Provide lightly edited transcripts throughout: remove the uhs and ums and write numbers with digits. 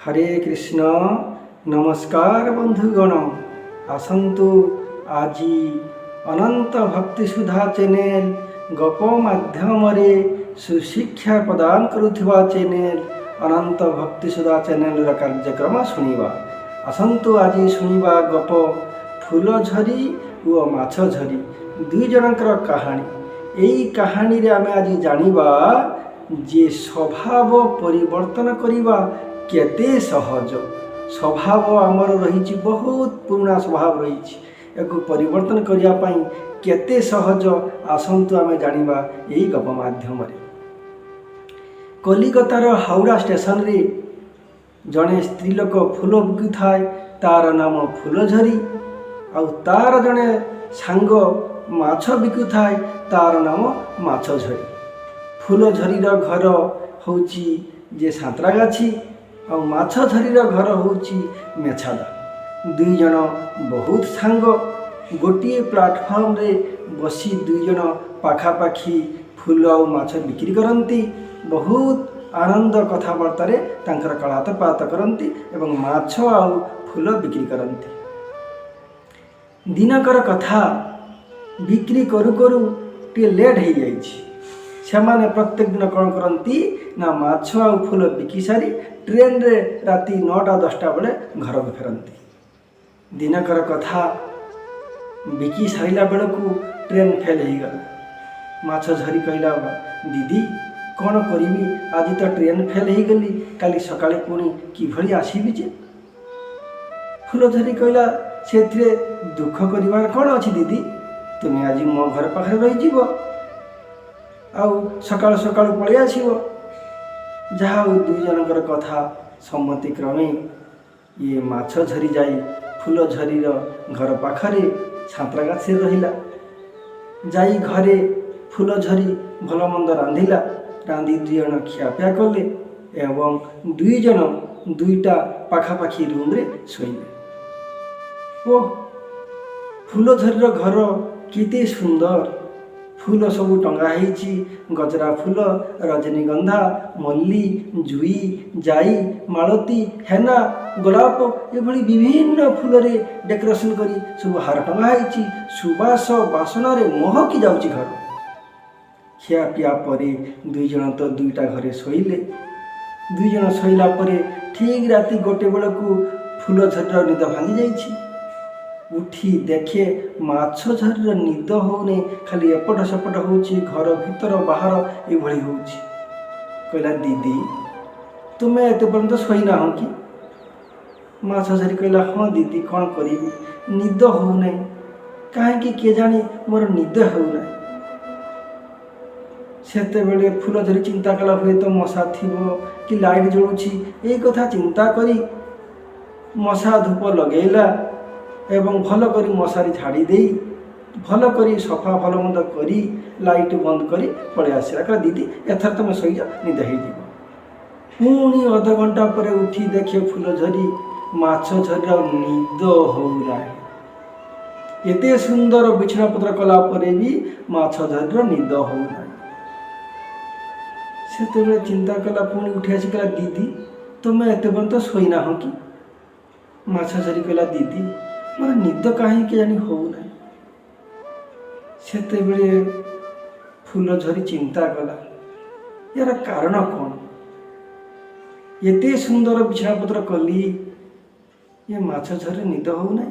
हरे कृष्ण नमस्कार बंधुगण आसतु आज अनंत भक्ति सुधा चैनल गप माध्यम सुशिक्षा प्रदान करुवा चैनल अनंत भक्ति सुधा चैनल कार्यक्रम शुणा आसतु आज शुणा गप फूलझरी और माछझरी दुई जनकर कहानी। यही कहानी रे आमे आज जानिबा जे स्वभाव परिवर्तन करिबा केते सहज। स्वभाव आमर रही बहुत पुराना स्वभाव रही परिवर्तन करने केते सहज। आसतु आमे जानिबा यही गप माध्यम। कलिकतार हावड़ा स्टेशन रे जड़े स्त्रीलोक फूल बिकु थाए तार नाम फूलझरी आ तार जड़े सांग माछ बिकु थाए तार नाम माछझरी। फूलझरीर घर होची जे सांतरागाछी आ माछझरीर घर होची मेछादा। दुई जन बहुत सांग गोटे प्लाटफर्म रे बसी दुई जन पाखापाखी फूल और माछ बिक्री करती। बहुत आनंद कथबार्ता तांकर कलातपात करती एवं माछ आ फूल बिक्री करती। दिनकर कथा बिक्री करू करू टे लेट हो जाइछि। सेमाने प्रत्येक दिन कौन करती ना माछ आ फूल बिकी सारी ट्रेन रे राति 9टा-10टा बेले घर को फेरती। दिनकर कथा बिकी सारा बेलू ट्रेन फेल हो गला। माछझरी कहला दीदी कौन करी आज तो ट्रेन फेल हो गली काली सकाळे पुणी किभली आसबि जे। फूलझरी कहला से दुख कर कौन अच्छी दीदी तुम्हें आज मो घर पाखे रही आउ सकाल सकाल पलि आसो। जहाँ दुई जनकर कथा सम्मति क्रमे ये माछझरी जाई फूलझरीर घर पाखरे सांतरागाछी रहिला। जाई घरे फूलझरी भल मंद रांधिला। रांधि दुई जन खियापिया कले एवं दुई जन दुईटा पाखापाखी रूम रे शोइले। ओ फूलझरीर घर केते सुंदर। फूल सबू टंगा होईची गजरा फूल रजनीगंधा मल्ली जुई जाई मालती हेना गोलाप एभली विभिन्न फूल रे डेकोरेशन करी सब हार टंगा होईची। सुबास बासन रे महकी जाउची घर। खिया पिया परे दुई जन तो दुईटा घरे शोइले। दुई जन शोइला परे ठीक राति 1 बेलू फूलझरीर निद भांगी जाइछि। उठी देखे माछझरीर निद होने खाली एपट सेपट होची घर भीतर बाहर एभली होची। कहला दीदी तुम्हें एत पर्यंत शोना हो कि? माछझरी कहला हाँ दीदी कौन करी निद हो ना कहीं किए जानी मोर निद हो ना। सेते बेले फूलझरी चिंता कला हुए तो मशा थिबो कि लाइट जलुछि यही कथा चिंता करी मशा धूप लगेला एवं भल करी मशारी झाड़ी दे भल करी सफा भल मंद करी लाइट बंद करी पलि आसला। कह दीदी एथर तुम शोज निद हो। पुणी अध घंटा पर उठी देखे फूलझरी माछझरीर निद हो ना। एते सुंदर बिछना पत्र कला परे भी माछझरीर निद हो ना। से चिंता कला पुणी उठी आसी कहला दीदी तुम्हें एत पर्यंत शोना हो कि? माछझरी कहला दीदी मोर निद कहीं जानी हो ना। सेते बेले फूलझरी चिंता कला यार कारण कौन? एते सुंदर बिछापत्र कली ये माछझरी निद हो ना।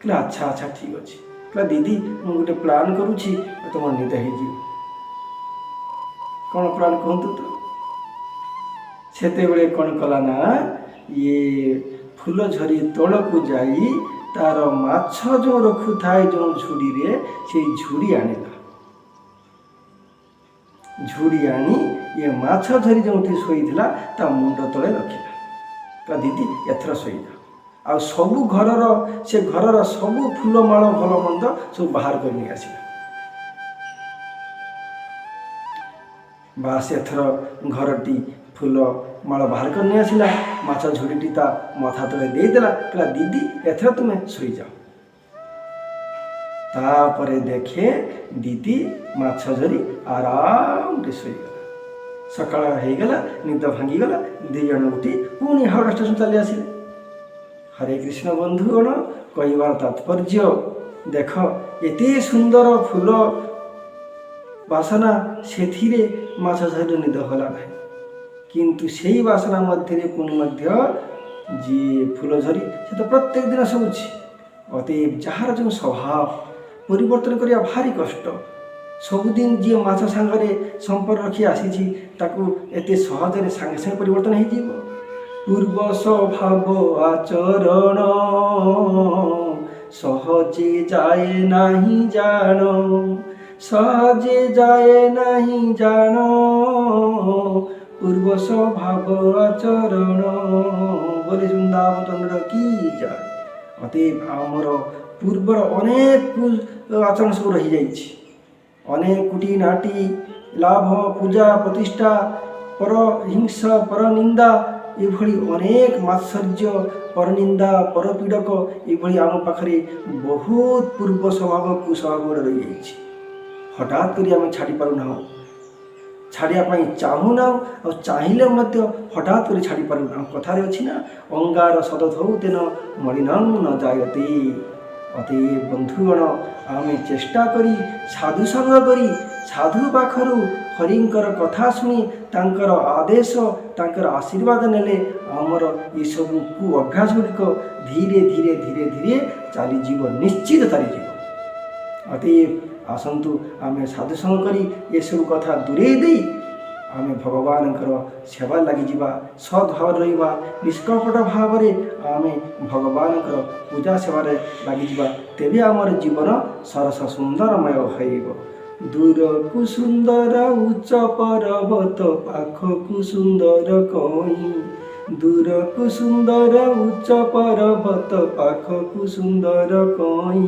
कहला अच्छा अच्छा ठीक अच्छे। कहला दीदी मु गोटे प्लान करुछि तुम निद हो। कौन प्लान कहतु तो? सेते बेले कौन कला ना ये फूलझरी तल को जाई तार माछ जो रखु थाए जो झुड़ी रे से झुड़ी आनिला। झुड़ी आनी ये माछझरी जो शोईला ता मुंड तले रखिला। का दीदी एथर शोईला आ सबू घरर से घरर सबू फूलमाल भल मंद सब बाहर कर नहीं आसिला। बास एथर घरटी फूल माल बाहर कर नहीं आसिला। माछ झुड़ीटी ता मथा तले देदेला। कहला दीदी एथर तुम्हें शोई जाओ। तापरे देखे दीदी माछझरी आराम रे शोईगला। ସକାଳ ହେଇଗଲା, ନିଦ ଭାଙ୍ଗିଗଲା, 2 ଜଣ ଉଠି ପୁଣି ହାଓଡ଼ା ଷ୍ଟେସନ ଚାଲି ଆସିଲେ। ହରେ କୃଷ୍ଣ ବନ୍ଧୁଗଣ, କହିବାର ତାତ୍ପର୍ଯ୍ୟ ଦେଖ, ଏତେ ସୁନ୍ଦର ଫୁଲ ବାସନା, ସେଥିରେ ମାଛ ଧରିଲେ ନିଦ ହେଲା ନାହିଁ। କିନ୍ତୁ ସେଇ ବାସନା ମଧ୍ୟରେ ପୁଣି ମଧ୍ୟ ଯିଏ ଫୁଲ ଧରି ସେ ତ ପ୍ରତ୍ୟେକ ଦିନ ଶୋଉଛି। ଅତଏବ ଯାହାର ଯେଉଁ ସ୍ୱଭାବ ପରିବର୍ତ୍ତନ କରିବା ଭାରି କଷ୍ଟ। ସବୁଦିନ ଯିଏ ମାଛ ସାଙ୍ଗରେ ସମ୍ପର୍କ ରଖି ଆସିଛି ତାକୁ ଏତେ ସହଜରେ ସାଙ୍ଗେ ସାଙ୍ଗେ ପରିବର୍ତ୍ତନ ହେଇଯିବ? ପୂର୍ବ ସ୍ୱଭାବ ଆଚରଣ ସହଜେ ଯାଏ ନାହିଁ ଜାଣ, ସହଜେ ଯାଏ ନାହିଁ ଜାଣ, ପୂର୍ବ ସ୍ୱଭାବ ଆଚରଣ। ବୋଲେ ବୃନ୍ଦାବନ ଚନ୍ଦ୍ର କି ଯାଏ। ଅତଏବ ଆମର ପୂର୍ବର ଅନେକ ଆଚରଣ ସବୁ ରହିଯାଇଛି। ଅନେକ କୁଟି ନାଟି, ଲାଭ, ପୂଜା, ପ୍ରତିଷ୍ଠା, ପରହିଂସା, ପରନିନ୍ଦା, ଏଭଳି ଅନେକ ମାତ୍ସର୍ଯ୍ୟ, ପରନିନ୍ଦା, ପରପୀଡ଼କ, ଏଭଳି ଆମ ପାଖରେ ବହୁତ ପୂର୍ବ ସ୍ୱଭାବ କୁସ୍ୱଭାବ ଗୁଡ଼ା ରହିଯାଇଛି। ହଠାତ୍ କରି ଆମେ ଛାଡ଼ି ପାରୁନାହୁଁ, ଛାଡ଼ିବା ପାଇଁ ଚାହୁଁନାହୁଁ, ଆଉ ଚାହିଁଲେ ମଧ୍ୟ ହଠାତ୍ କରି ଛାଡ଼ି ପାରୁନାହୁଁ। କଥାରେ ଅଛି ନା, ଅଙ୍ଗାର ସଦଧୌ ତେନ ମଳିନଂ ନ ଜାୟତେ। ଅତଏବ ବନ୍ଧୁଗଣ, ଆମେ ଚେଷ୍ଟା କରି ସାଧୁ ସଙ୍ଗ କରି ସାଧୁ ପାଖରୁ ହରିଙ୍କର କଥା ଶୁଣି ତାଙ୍କର ଆଦେଶ, ତାଙ୍କର ଆଶୀର୍ବାଦ ନେଲେ ଆମର ଏସବୁ କୁ ଅଭ୍ୟାସ ଗୁଡ଼ିକ ଧୀରେ ଧୀରେ ଧୀରେ ଧୀରେ ଚାଲିଯିବ, ନିଶ୍ଚିତ ଚାଲିଯିବ। ଅତଏବ ଆସନ୍ତୁ ଆମେ ସାଧୁ ସଙ୍ଗ କରି ଏସବୁ କଥା ଦୂରେଇ ଦେଇ ଆମେ ଭଗବାନଙ୍କର ସେବା ଲାଗିଯିବା, ସଦ୍ଭାବରେ ରହିବା, ନିଷ୍କପଟ ଭାବରେ ଆମେ ଭଗବାନଙ୍କର ପୂଜା ସେବାରେ ଲାଗିଯିବା। ତେବେ ଆମର ଜୀବନ ସରସ ସୁନ୍ଦରମୟ ହେବ। ଦୂରକୁ ସୁନ୍ଦର ଉଚ୍ଚ ପର୍ବତ, ପାଖକୁ ସୁନ୍ଦର କଇଁ। ଦୂରକୁ ସୁନ୍ଦର ଉଚ୍ଚ ପର୍ବତ, ପାଖକୁ ସୁନ୍ଦର କଇଁ।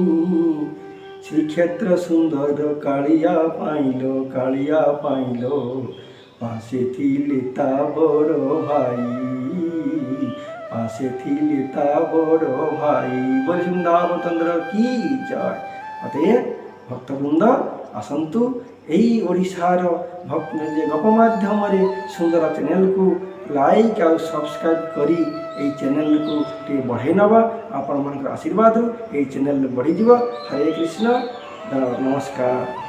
ଶ୍ରୀକ୍ଷେତ୍ର ସୁନ୍ଦର କାଳିଆ ପାଇଲ, କାଳିଆ ପାଇଲ, ପାଶେ ଥିଲେ ତା ବଡ଼ ଭାଇ, ପାଶେ ଥିଲେ ତା ବଡ଼ ଭାଇ। ବୋଲେ ବୃନ୍ଦାବନ ଚନ୍ଦ୍ର କି ଜୟ। ଅତଏବ ଭକ୍ତବୃନ୍ଦ ଆସନ୍ତୁ, ଏହି ଓଡ଼ିଶାର ଗପ ମାଧ୍ୟମରେ ସୁନ୍ଦର ଚ୍ୟାନେଲକୁ ଲାଇକ୍ ଆଉ ସବସ୍କ୍ରାଇବ୍ କରି ଏହି ଚ୍ୟାନେଲକୁ ଟିକେ ବଢ଼େଇ ନେବା। ଆପଣମାନଙ୍କର ଆଶୀର୍ବାଦରୁ ଏହି ଚ୍ୟାନେଲ ବଢ଼ିଯିବ। ହରେ କୃଷ୍ଣ, ନମସ୍କାର।